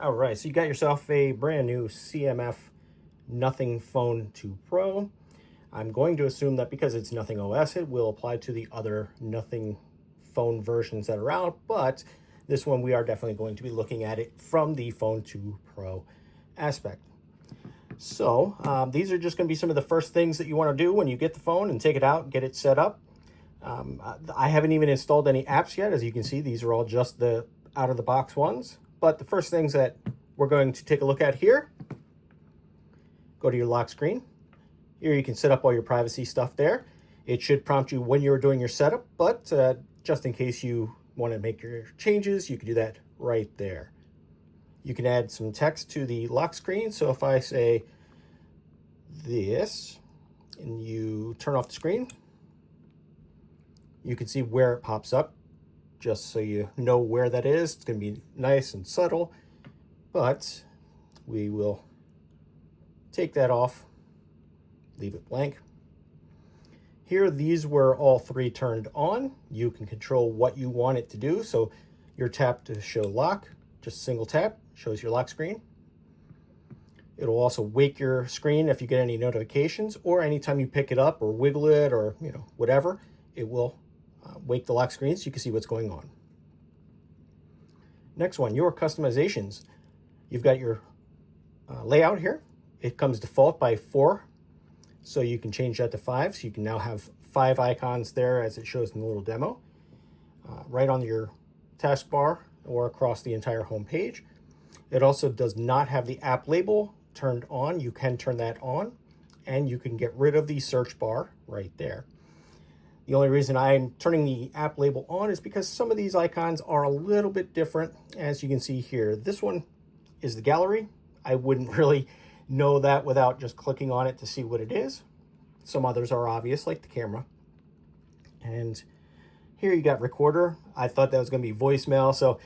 All right, so you got yourself a brand new CMF Nothing Phone 2 Pro. I'm going to assume that because it's Nothing OS, it will apply to the other Nothing phone versions that are out, but this one we are definitely going to be looking at it from the Phone 2 Pro aspect. So these are just going to be some of the first things that you want to do when you get the phone and take it out, get it set up. I haven't even installed any apps yet. As you can see, these are all just the out-of-the-box ones. But the first things that we're going to take a look at here, go to your lock screen. Here you can set up all your privacy stuff there. It should prompt you when you're doing your setup, but just in case you want to make your changes, you can do that right there. You can add some text to the lock screen. So if I say this and you turn off the screen, you can see where it pops up, just so you know where that is. It's going to be nice and subtle, but we will take that off, leave it blank. Here, these were all three turned on. You can control what you want it to do. So your tap to show lock, just single tap, shows your lock screen. It'll also wake your screen if you get any notifications, or anytime you pick it up or wiggle it or whatever, it will wake the lock screen so you can see what's going on. Next one, your customizations. You've got your layout here. It comes default by 4, so you can change that to 5. So you can now have 5 icons there as it shows in the little demo, right on your taskbar or across the entire home page. It also does not have the app label turned on. You can turn that on, and you can get rid of the search bar right there. The only reason I'm turning the app label on is because some of these icons are a little bit different. As you can see here, this one is the gallery. I wouldn't really know that without just clicking on it to see what it is. Some others are obvious, like the camera. And here you got recorder. I thought that was going to be voicemail, so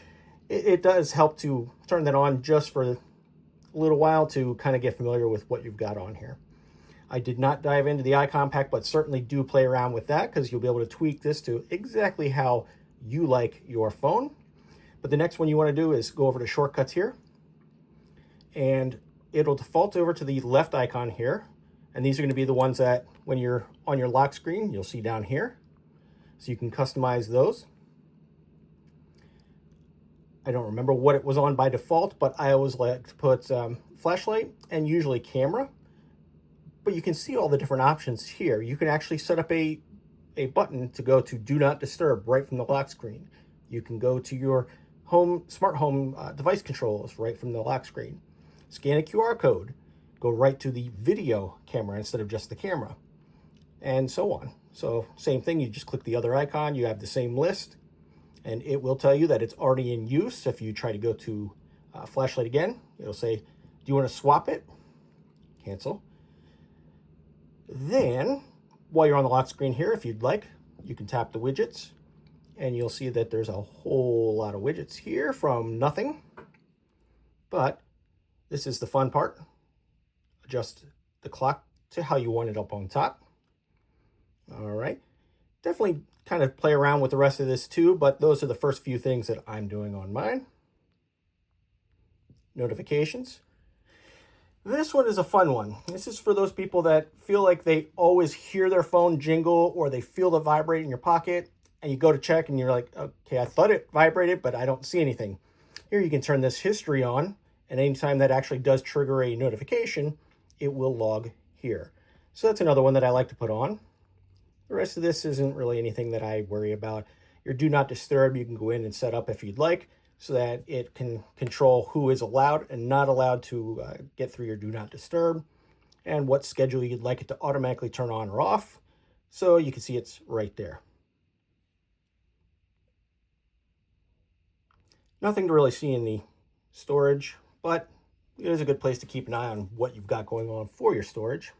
it does help to turn that on just for a little while to kind of get familiar with what you've got on here. I did not dive into the icon pack, but certainly do play around with that because you'll be able to tweak this to exactly how you like your phone. But the next one you want to do is go over to shortcuts here, and it'll default over to the left icon here. And these are going to be the ones that when you're on your lock screen, you'll see down here. So you can customize those. I don't remember what it was on by default, but I always like to put flashlight and usually camera. But you can see all the different options here. You can actually set up a button to go to Do Not Disturb right from the lock screen. You can go to your smart home device controls right from the lock screen. Scan a QR code, go right to the video camera instead of just the camera, and so on. So same thing, you just click the other icon, you have the same list, and it will tell you that it's already in use. If you try to go to flashlight again, it'll say, do you want to swap it? Cancel. Then, while you're on the lock screen here, if you'd like, you can tap the widgets, and you'll see that there's a whole lot of widgets here from nothing. But this is the fun part. Adjust the clock to how you want it up on top. All right. Definitely kind of play around with the rest of this too, but those are the first few things that I'm doing on mine. Notifications. This one is a fun one. This is for those people that feel like they always hear their phone jingle or they feel it vibrate in your pocket, and you go to check and you're like, okay, I thought it vibrated, but I don't see anything. Here you can turn this history on, and anytime that actually does trigger a notification, it will log here. So that's another one that I like to put on. The rest of this isn't really anything that I worry about. Your Do Not Disturb, you can go in and set up if you'd like, so that it can control who is allowed and not allowed to get through your Do Not Disturb, and what schedule you'd like it to automatically turn on or off. So you can see it's right there. Nothing to really see in the storage, but it is a good place to keep an eye on what you've got going on for your storage.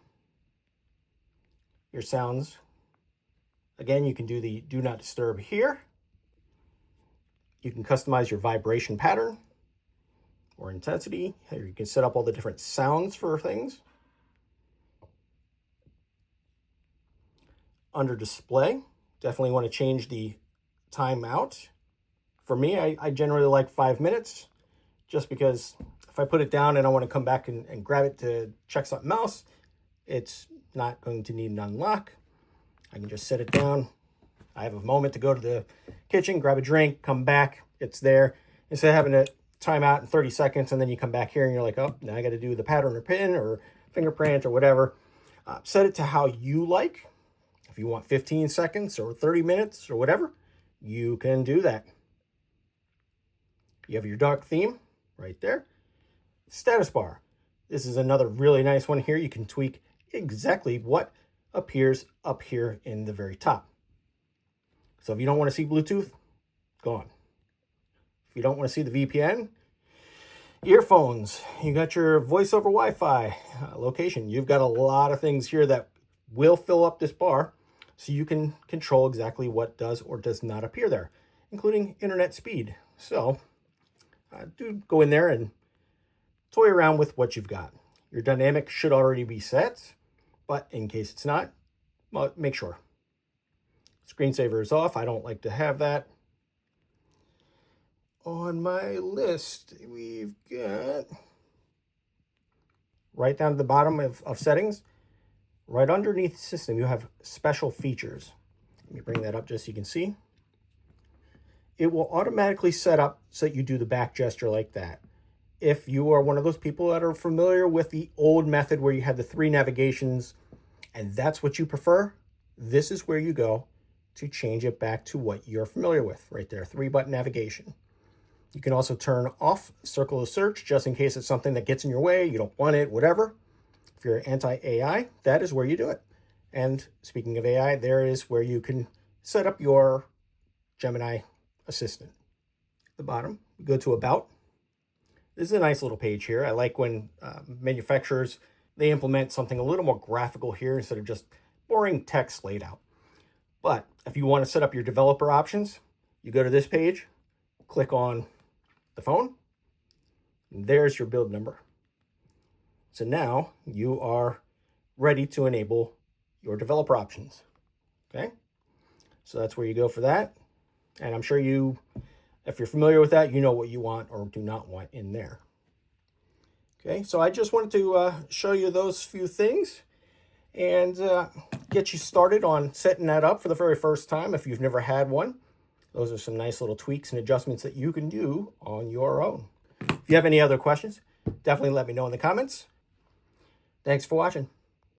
Your sounds. Again, you can do the Do Not Disturb here. You can customize your vibration pattern or intensity. Here you can set up all the different sounds for things. Under display, definitely want to change the timeout. For me, I generally like 5 minutes, just because if I put it down and I want to come back and grab it to check something else, it's not going to need an unlock. I can just set it down. I have a moment to go to the kitchen, grab a drink, come back, it's there. Instead of having to time out in 30 seconds and then you come back here and you're like, oh, now I got to do the pattern or pin or fingerprint or whatever. Set it to how you like. If you want 15 seconds or 30 minutes or whatever, you can do that. You have your dark theme right there. Status bar. This is another really nice one here. You can tweak exactly what appears up here in the very top. So if you don't want to see Bluetooth, gone. If you don't want to see the VPN, earphones, you got your voice over Wi-Fi location. You've got a lot of things here that will fill up this bar so you can control exactly what does or does not appear there, including internet speed. So do go in there and toy around with what you've got. Your dynamic should already be set, but in case it's not, well, make sure. Screensaver is off. I don't like to have that. On my list, we've got right down to the bottom of settings, right underneath system, you have special features. Let me bring that up just so you can see. It will automatically set up so that you do the back gesture like that. If you are one of those people that are familiar with the old method where you had the 3 navigations and that's what you prefer, this is where you go to change it back to what you're familiar with right there, 3-button navigation. You can also turn off circle of search just in case it's something that gets in your way, you don't want it, whatever. If you're anti-AI, that is where you do it. And speaking of AI, there is where you can set up your Gemini assistant. At the bottom, you go to About. This is a nice little page here. I like when manufacturers, they implement something a little more graphical here instead of just boring text laid out. But if you want to set up your developer options, you go to this page, click on the phone, and there's your build number. So now you are ready to enable your developer options. Okay, so that's where you go for that. And I'm sure you, if you're familiar with that, you know what you want or do not want in there. Okay, so I just wanted to show you those few things and get you started on setting that up for the very first time if you've never had one. Those are some nice little tweaks and adjustments that you can do on your own. If you have any other questions, definitely let me know in the comments. Thanks for watching.